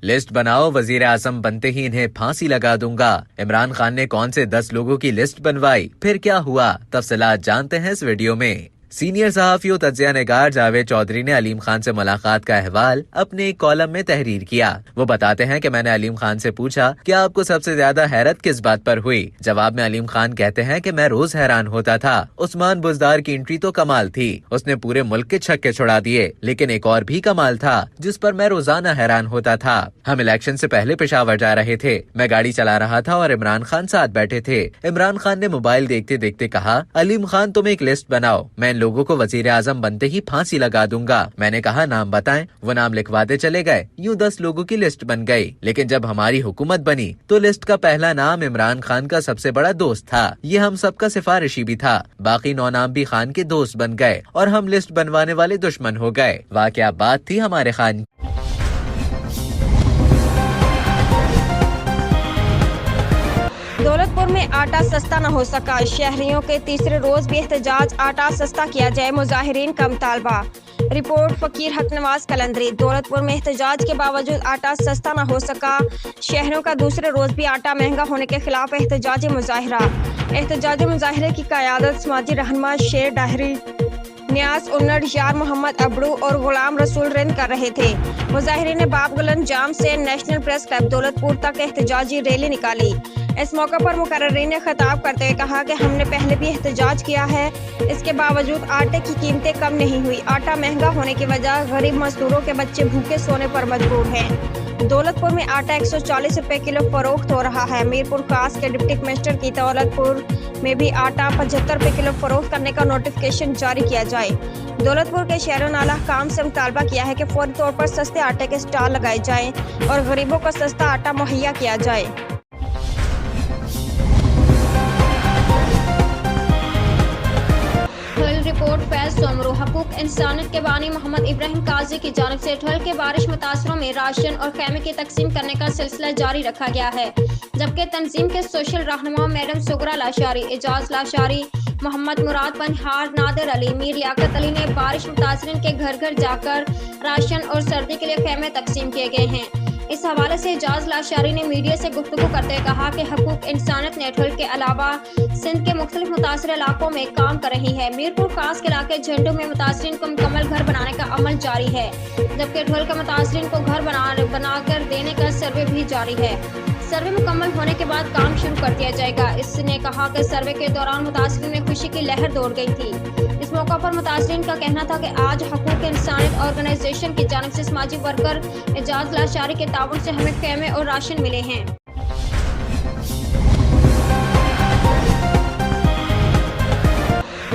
List बनाओ, वजीर आजम बनते ही इन्हें फांसी लगा दूंगा। इमरान खान ने कौन से 10 लोगों की लिस्ट बनवाई, फिर क्या हुआ, तफसीलात जानते हैं इस वीडियो में। सीनियर सहाफी और तज्जिया निगार जावेद चौधरी ने अलीम खान से मुलाकात का अहवाल अपने एक कॉलम में तहरीर किया। वो बताते हैं कि मैंने अलीम खान से पूछा कि आपको सबसे ज्यादा हैरत किस बात पर हुई। जवाब में अलीम खान कहते हैं कि मैं रोज हैरान होता था। उस्मान बुजदार की एंट्री तो कमाल थी, उसने पूरे मुल्क के छक्के छुड़ा दिए, लेकिन एक और भी कमाल था जिस पर मैं रोजाना हैरान होता था। हम इलेक्शन से पहले पेशावर जा रहे थे, मैं गाड़ी चला रहा था और इमरान खान साथ बैठे थे। इमरान खान ने मोबाइल देखते देखते कहा, अलीम खान तुम एक लिस्ट बनाओ, मैं लोगों को वजीर आजम बनते ही फांसी लगा दूंगा। मैंने कहा नाम बताएं, वो नाम लिखवाते चले गए। यूं 10 लोगों की लिस्ट बन गई, लेकिन जब हमारी हुकूमत बनी तो लिस्ट का पहला नाम इमरान खान का सबसे बड़ा दोस्त था। ये हम सबका सिफारिशी भी था। बाकी 9 नाम भी खान के दोस्त बन गए और हम लिस्ट बनवाने वाले दुश्मन हो गए। वाह क्या बात थी हमारे खान। दौलतपुर में आटा सस्ता न हो सका, शहरियों के तीसरे रोज भी एहतजाज, आटा सस्ता किया जाए, मुजाहिरीन का मुतालबा। रिपोर्ट फकीर हक नवाज कलंदरी। दौलतपुर में एहतजाज के बावजूद आटा सस्ता न हो सका, शहरों का दूसरे रोज भी आटा महंगा होने के खिलाफ एहतजाजी मुजाहिरा। एहतजाजी मुजाहिरे की क़यादत समाजी रहनुमा शेर डाहरी, न्यास उन्नड़, यार मोहम्मद अबड़ू और गुलाम रसूल रिंद कर रहे थे। मुजाहिरीन ने बाब गुलन जाम से नेशनल प्रेस क्लब दौलतपुर तक एहतजाजी रैली निकाली। इस मौके पर मुकर्रिरीन ने खिताब करते हुए कहा कि हमने पहले भी एहतजाज किया है, इसके बावजूद आटे की कीमतें कम नहीं हुई। आटा महंगा होने की वजह गरीब मजदूरों के बच्चे भूखे सोने पर मजबूर हैं। दौलतपुर में आटा 140 रुपए किलो फरोख्त हो रहा है। मीरपुर खास के डिप्टी कमिश्नर की दौलतपुर में भी आटा 75 रुपए किलो फरोख्त करने का नोटिफिकेशन जारी किया जाए। दौलतपुर के शहरों नाला काम से मुतालबा किया है कि फौरी तौर पर सस्ते आटे के स्टॉल लगाए जाएं और गरीबों को सस्ता आटा मुहैया किया जाए। रिपोर्ट फैज सोमरू। हकूक इंसानियत के बानी मोहम्मद इब्राहिम काजी की जानिब से ठल के बारिश मुतासरों में राशन और खैमे की तकसीम करने का सिलसिला जारी रखा गया है, जबकि तंजीम के सोशल रहनुमा मैडम सुगरा लाशारी, एजाज लाशारी, मोहम्मद मुराद पनहार, नादिर अली, मीर लियाकत अली ने बारिश मुतासरीन के घर घर जाकर राशन और सर्दी के लिए खैमे तकसीम किए गए हैं। इस हवाले से एजाज लाशारी ने मीडिया से गुफ्तगू करते हुए कहा कि हकूक इंसानियत नेटवर्क के अलावा सिंध के मुख्तलिफ मुतासर इलाकों में काम कर रही है। मीरपुर खास के इलाके झंडू में मुतासरीन को मुकम्मल घर बनाने का अमल जारी है, जबकि ढोल का मुतासरीन को घर बनाकर देने का सर्वे भी जारी है। सर्वे मुकम्मल होने के बाद काम शुरू कर दिया जाएगा। इसने कहा कि सर्वे के दौरान मुतासरीन में खुशी की लहर दौड़ गई थी। इस मौका पर मुतासरीन का कहना था कि आज हकूक इंसानियत ऑर्गेनाइजेशन की जानिब से समाजी वर्कर एजाज लाशारी के ताउन से हमें खैमे और राशन मिले हैं।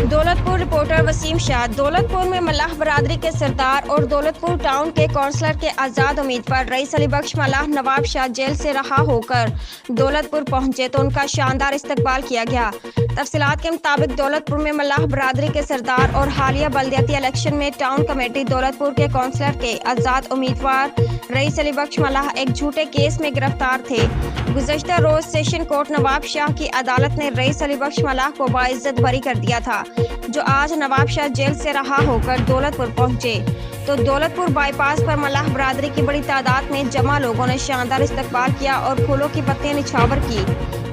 दौलतपुर रिपोर्टर वसीम शाह। दौलतपुर में मल्लाह बरादरी के सरदार और दौलतपुर टाउन के काउंसलर के आज़ाद उम्मीदवार रईस अली बख्श मल्लाह नवाब शाह जेल से रहा होकर दौलतपुर पहुंचे तो उनका शानदार इस्तकबाल किया गया। तफसीलात के मुताबिक दौलतपुर में मल्लाह बरादरी के सरदार और हालिया बल्दियाती इलेक्शन में टाउन कमेटी दौलतपुर के काउंसलर के आज़ाद उम्मीदवार रईस अली बख्श मल्लाह एक झूठे केस में गिरफ्तार थे। गुज़श्ता रोज सेशन कोर्ट नवाब शाह की अदालत ने रईस अली बख्श मल्लाह को बाइज्जत बरी कर दिया था, जो आज नवाब शाह जेल से रहा होकर दौलतपुर पहुंचे तो दौलतपुर बाईपास पर मल्लाह बरादरी की बड़ी तादाद में जमा लोगों ने शानदार इस्तकबाल किया और फूलों की पत्तियां निछावर की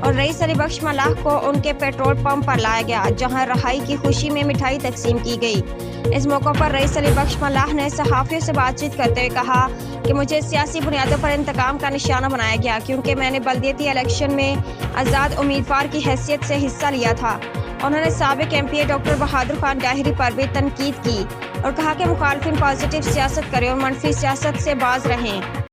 और रईस अली बख्श मल्लाह को उनके पेट्रोल पंप पर लाया गया, जहां रहाई की खुशी में मिठाई तकसीम की गई। इस मौके पर रईस अली बख्श मल्लाह ने सहाफियों से बातचीत करते हुए कहा कि मुझे सियासी बुनियादों पर इंतकाम का निशाना बनाया गया, क्योंकि मैंने बल्दियती इलेक्शन में आज़ाद उम्मीदवार की हैसियत से हिस्सा लिया था। उन्होंने साबिक एमपीए डॉक्टर बहादुर खान डाहरी पर भी तनकीद की और कहा कि मुखालिफिन पॉजिटिव सियासत करें और मनफी सियासत से बाज रहें।